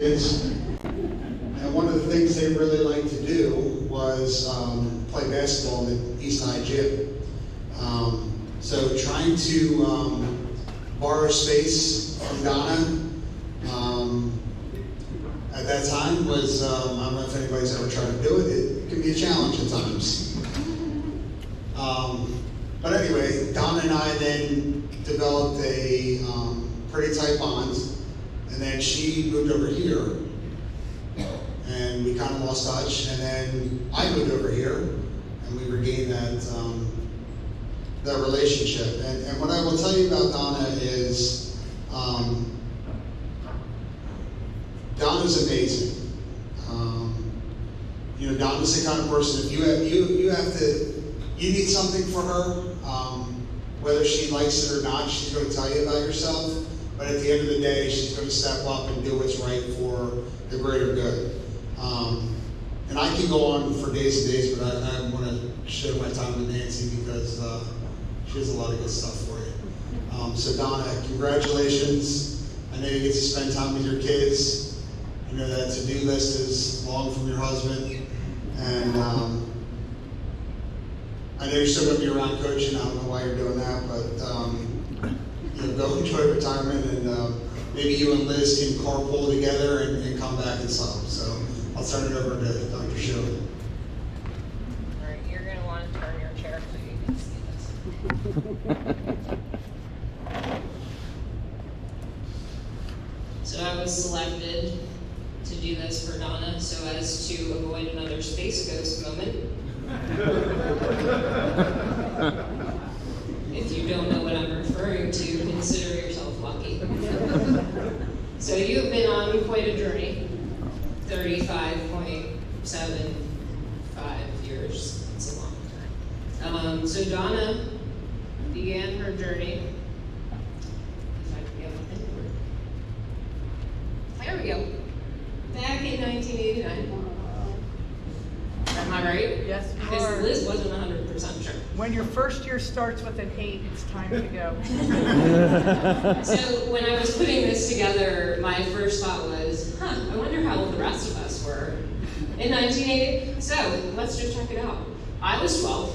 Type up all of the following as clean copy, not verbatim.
Kids, and one of the things they really liked to do was play basketball in the East High gym. So trying to borrow space from Donna at that time was, I don't know if anybody's ever tried to do it, it can be a challenge at times. But anyway, Donna and I then developed a pretty tight bond, and then she moved over here, and we kind of lost touch, and then I moved over here, and we regained that relationship. And what I will tell you about Donna is, Donna's amazing. Donna's the kind of person, if you need something for her, whether she likes it or not, she's going to tell you about yourself. But at the end of the day, she's going to step up and do what's right for the greater good. And I can go on for days and days, but I want to share my time with Nancy because she has a lot of good stuff for you. So Donna, congratulations. I know you get to spend time with your kids. I know that to-do list is long from your husband. And I know you're still going to be around coaching. I don't know why you're doing that, but go enjoy retirement, and maybe you and Liz can carpool together and come back and sub. So I'll turn it over to Dr. Shirley. All right, you're going to want to turn your chair so you can see this. So I was selected to do this for Donna so as to avoid another Space Ghost moment. If you don't know what I'm referring to, consider yourself lucky. So you've been on quite a journey, 35.75 years, it's a long time. So Donna began her journey, if I can get my finger. There we go. Back in 1989. Am I right? Yes, you Because are. Liz wasn't 100% sure. When your first year starts with an 8, it's time to go. So when I was putting this together, my first thought was, I wonder how old the rest of us were in 1980. So let's just check it out. I was 12,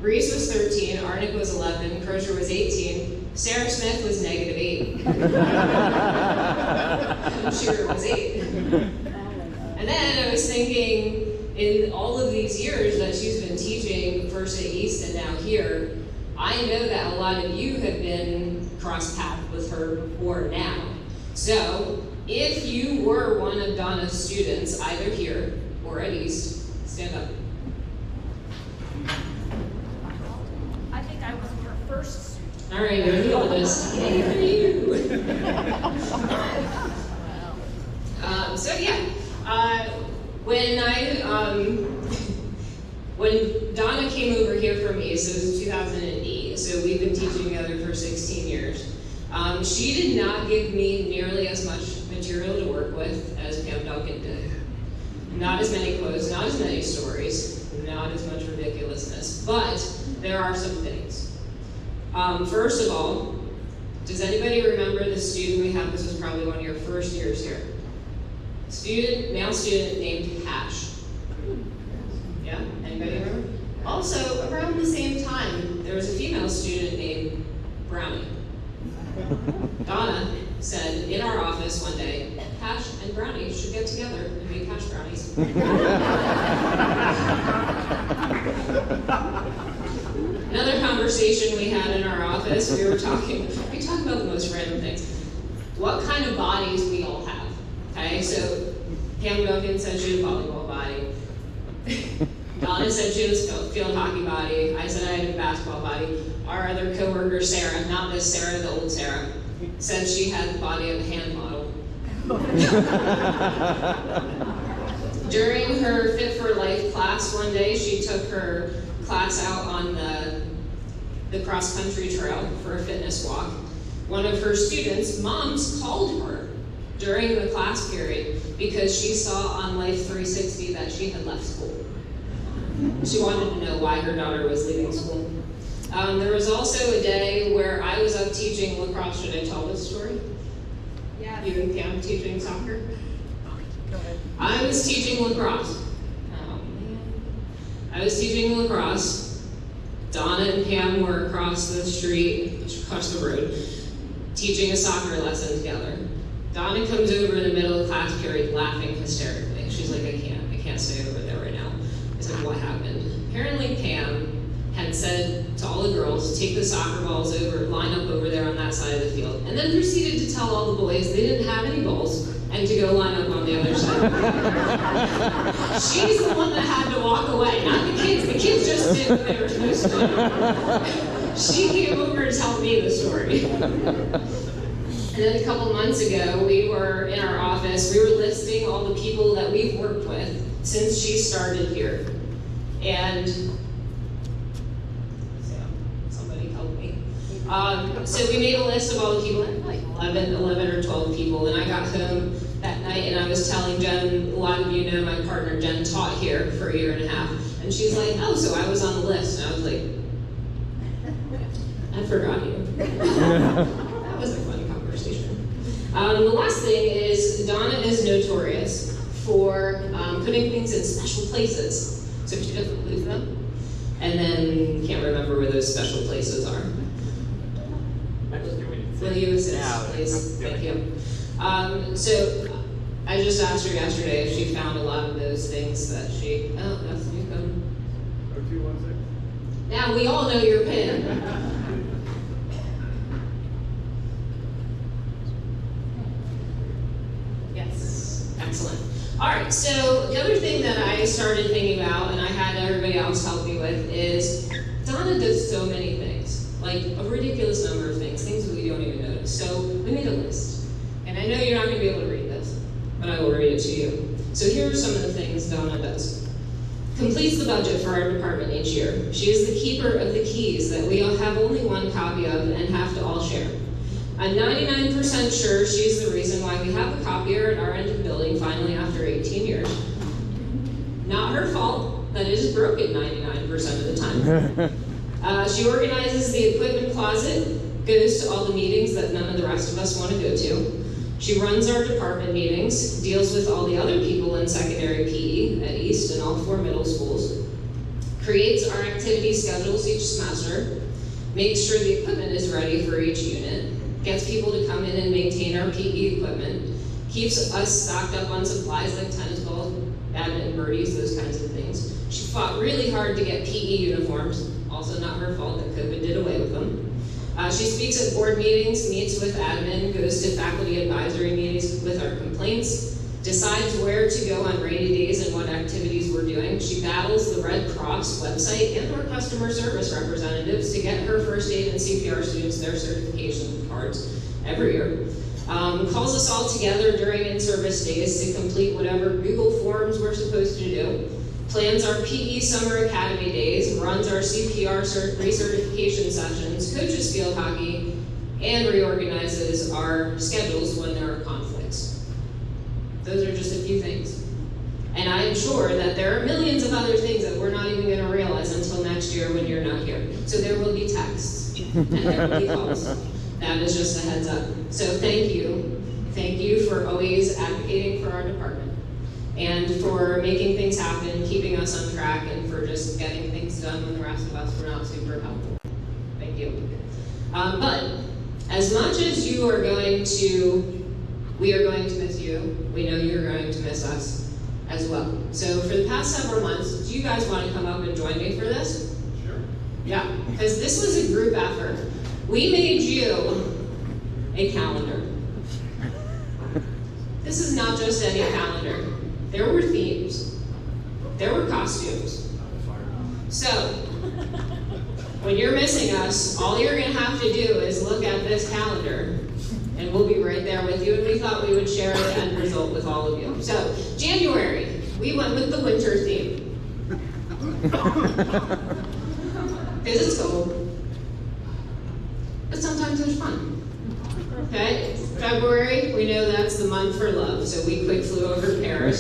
Reese was 13, Arnick was 11, Crozier was 18, Sarah Smith was -8. And Shearer was 8. And then I was thinking, in all of these years that she's been teaching first at East and now here, I know that a lot of you have been cross-path with her before now. So if you were one of Donna's students, either here or at East, stand up. I think I was your first student. All right, you're the oldest. Yay for you. So yeah, when Donna came over here for me, so it was 2008, so we've been teaching together for 16 years. She did not give me nearly as much material to work with as Pam Duncan did. Not as many quotes, not as many stories, not as much ridiculousness, but there are some things. First of all, does anybody remember the student we had? This was probably one of your first years here. Male student named Hash. Yeah, anybody remember? Also, around the same time, there was a female student named Brownie. Donna said in our office one day, Hash and Brownie should get together and make hash brownies. Another conversation we had in our office, we talking about the most random things. What kind of bodies we all have. Okay, so Pam Duncan said she had a volleyball body. Donna said she was a field hockey body. I said I had a basketball body. Our other coworker, Sarah, not this Sarah, the old Sarah, said she had the body of a hand model. During her Fit for Life class one day, she took her class out on the cross-country trail for a fitness walk. One of her students' moms called her during the class period because she saw on Life 360 that she had left school. She wanted to know why her daughter was leaving school. There was also a day where I was up teaching lacrosse. Should I tell this story? Yeah. You and Pam teaching soccer? Go ahead. I was teaching lacrosse. Oh, man. I was teaching lacrosse. Donna and Pam were across the street, across the road, teaching a soccer lesson together. Donna comes over in the middle of class period laughing hysterically. She's like, I can't stay over there right now. I said, what happened? Apparently Pam had said to all the girls, take the soccer balls over, line up over there on that side of the field, and then proceeded to tell all the boys they didn't have any balls and to go line up on the other side. She's the one that had to walk away, not the kids. The kids just did what they were supposed to do. She came over to tell me the story. And then a couple months ago, we were in our office, we were listing all the people that we've worked with since she started here. And somebody help me. So we made a list of all the people, like 11 or 12 people, and I got home that night and I was telling Jen, a lot of you know my partner Jen taught here for a year and a half, and she's like, oh, so I was on the list, and I was like, I forgot you. That was a fun conversation. The last thing is Donna is notorious for putting things in special places, so she doesn't lose them, and then can't remember where those special places are. Will you assist, please? Thank you. So I just asked her yesterday if she found a lot of those things that she, oh, that's new code. 0216. Now we all know your PIN. Yes, excellent. All right, so the other thing that I started thinking about, and I had everybody else help me with, is Donna does so many things, like a ridiculous number of things that we don't even notice. So we made a list, and I know you're not going to be able to read this, but I will read it to you. So here are some of the things Donna does. Completes the budget for our department each year. She is the keeper of the keys that we all have only one copy of and have to all share. I'm 99% sure she's the reason why we have a copier at our end of the building finally after 18 years. Not her fault that it is broken 99% of the time. She organizes the equipment closet, goes to all the meetings that none of the rest of us want to go to. She runs our department meetings, deals with all the other people in secondary PE at East and all 4 middle schools, creates our activity schedules each semester, makes sure the equipment is ready for each unit, gets people to come in and maintain our PE equipment, keeps us stocked up on supplies like tennis balls, badminton birdies, those kinds of things. She fought really hard to get PE uniforms, also not her fault that COVID did away with them. She speaks at board meetings, meets with admin, goes to faculty advisory meetings with our complaints, decides where to go on rainy days and what activities we're doing. She battles the Red Cross website and our customer service representatives to get her first aid and CPR students their certification cards every year. Calls us all together during in-service days to complete whatever Google Forms we're supposed to do. Plans our PE Summer Academy days, runs our CPR recertification sessions, coaches field hockey, and reorganizes our schedules when there are conflicts. Those are just a few things. And I am sure that there are millions of other things that we're not even going to realize until next year when you're not here. So there will be texts, and there will be calls. That is just a heads up. So thank you. Thank you for always advocating for our department, and for making things happen, keeping us on track, and for just getting things done when the rest of us were not super helpful. Thank you. But as much as we are going to miss you, we know you're going to miss us as well. So for the past several months, do you guys want to come up and join me for this? Sure. Yeah, because this was a group effort. We made you a calendar. This is not just any calendar. There were themes. There were costumes. So, when you're missing us, all you're going to have to do is look at this calendar, and we'll be right there with you. And we thought we would share the end result with all of you. So, January, we went with the winter theme. Because it's cold. But sometimes it's fun. Okay, February, we know that's the month for love, so we quick flew over to Paris.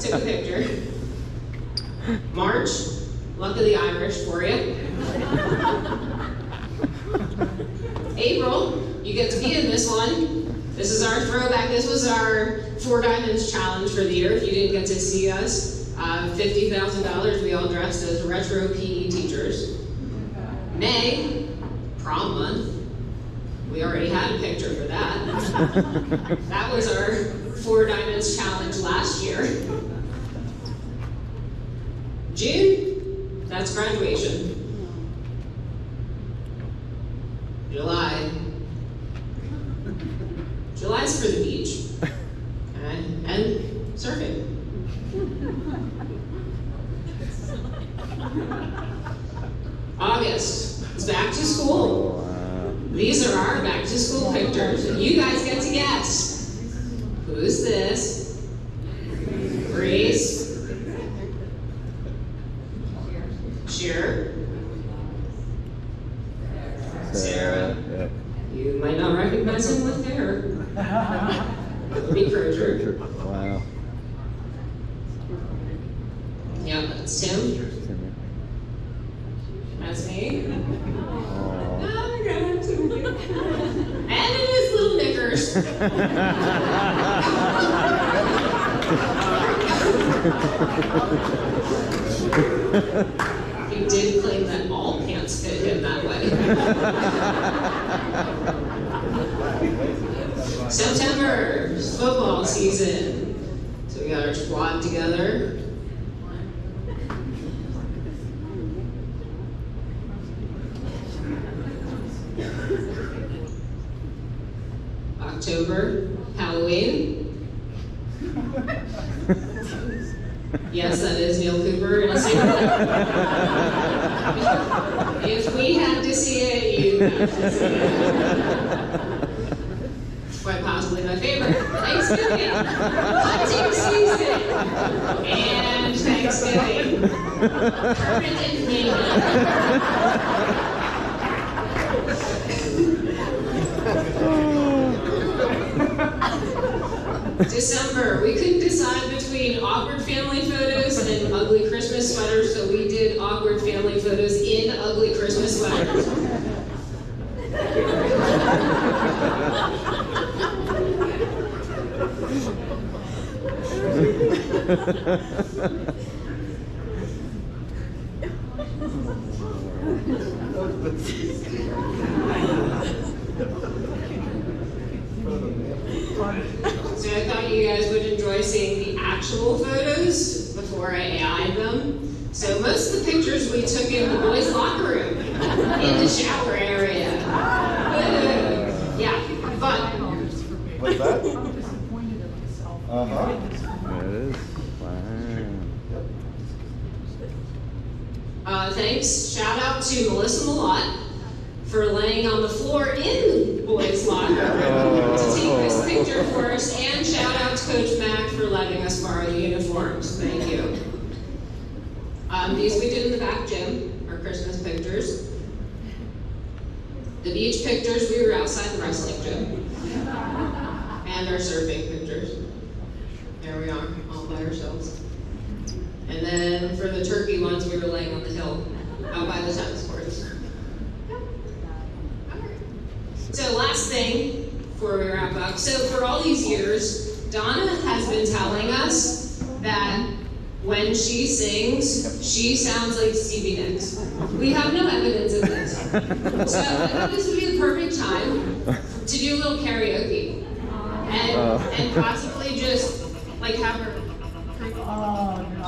Took a picture. March, luck of the Irish for you. April, you get to be in this one. This is our throwback. This was our 4 Diamonds challenge for the year. If you didn't get to see us, $50,000, we all dressed as retro PE teachers. May, prom month. We already had a picture for that. That was our 4 Diamonds challenge last year. June, that's graduation. July's for the beach. Okay? And surfing. August, it's back to school. These are our back to school pictures. And you guys get to guess. Who's this? Grace. Sure. Sarah. Yep. You might not recognize him with hair. Be Crozier. Wow. Yeah, that's Tim. That's me. Aw. Oh my God, so cute. And in his little knickers. He did claim that all pants fit him that way. September, football season. So we got our squad together. October, Halloween. Yes, that is Neil Cooper in a single. If we had to see it, you have to see it. Quite possibly my favorite. Thanksgiving, hunting season, and Thanksgiving. Permanent December, we couldn't decide between awkward family photos and ugly Christmas sweaters, so we did awkward family photos in ugly Christmas sweaters. So I thought you guys would enjoy seeing the actual photos before I AI'd them. So most of the pictures we took in the boys' locker room, in the shower area. Yeah, fun. What's that? I'm disappointed in myself. Uh-huh. It is. Wow. Thanks. Shout out to Melissa Malott for laying on the floor in the boys' locker room to take this picture for us, and shout out to Coach Mack for letting us borrow the uniforms. Thank you. These we did in the back gym, our Christmas pictures. The beach pictures, we were outside the wrestling gym. And our surfing pictures. There we are, all by ourselves. And then for the turkey ones, we were laying on the hill, out by the tennis courts. So last thing, before we wrap up. So for all these years, Donna has been telling us that when she sings, she sounds like Stevie Nicks. We have no evidence of this. So I thought this would be the perfect time to do a little karaoke. And possibly just like have her. Oh, no.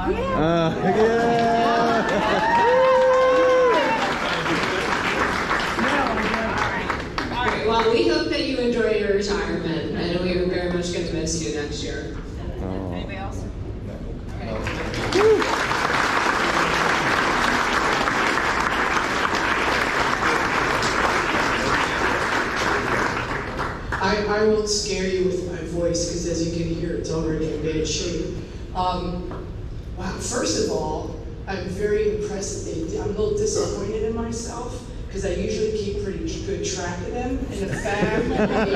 All right, well, we hope that you enjoy your retirement, and we are very much going to miss you next year. Anybody else? I won't scare you with my voice, because as you can hear, it's already in bad shape. Wow, first of all, I'm very impressed that I'm a little disappointed in myself, because I usually keep pretty good track of them, and the fact that they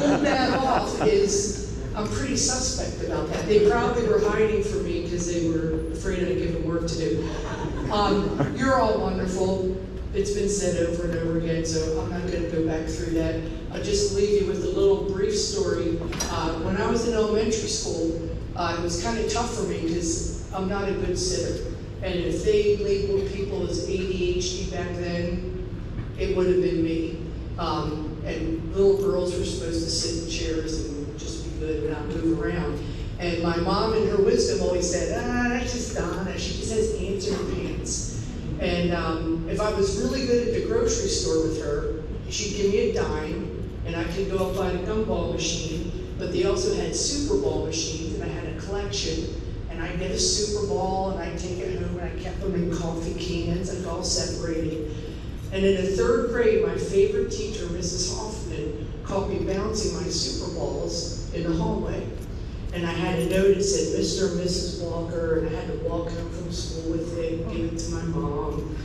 pulled that off is, I'm pretty suspect about that. They probably were hiding from me because they were afraid I'd give them work to do. You're all wonderful. it's been said over and over again, so I'm not gonna go back through that. I'll just leave you with a little brief story. When I was in elementary school, it was kind of tough for me because I'm not a good sitter. And if they labeled people as ADHD back then, it would have been me. And little girls were supposed to sit in chairs and just be good and not move around. And my mom in her wisdom always said, that's just Donna, she just has ants in her pants. And if I was really good at the grocery store with her, she'd give me a dime, and I could go up by the gumball machine, but they also had Super Ball machines, and I had a collection, and I'd get a Super Ball, and I'd take it home, and I kept them in coffee cans, like all separated. And in the 3rd grade, my favorite teacher, Mrs. Hoffman, caught me bouncing my Super Balls in the hallway. And I had a note that said, Mr. and Mrs. Walker, and I had to walk home from school with it and give it to my mom.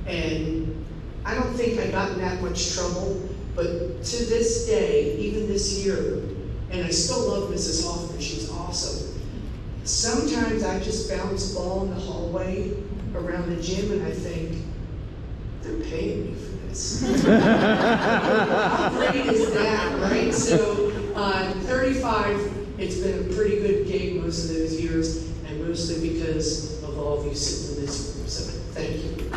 And I don't think I got in that much trouble, but to this day, even this year, and I still love Mrs. Hoffman, she's awesome. Sometimes I just bounce a ball in the hallway around the gym and I think, they're paying me for this. How great is that, right? So, 35, it's been a pretty good gig most of those years, and mostly because of all of you sitting in this room, so thank you.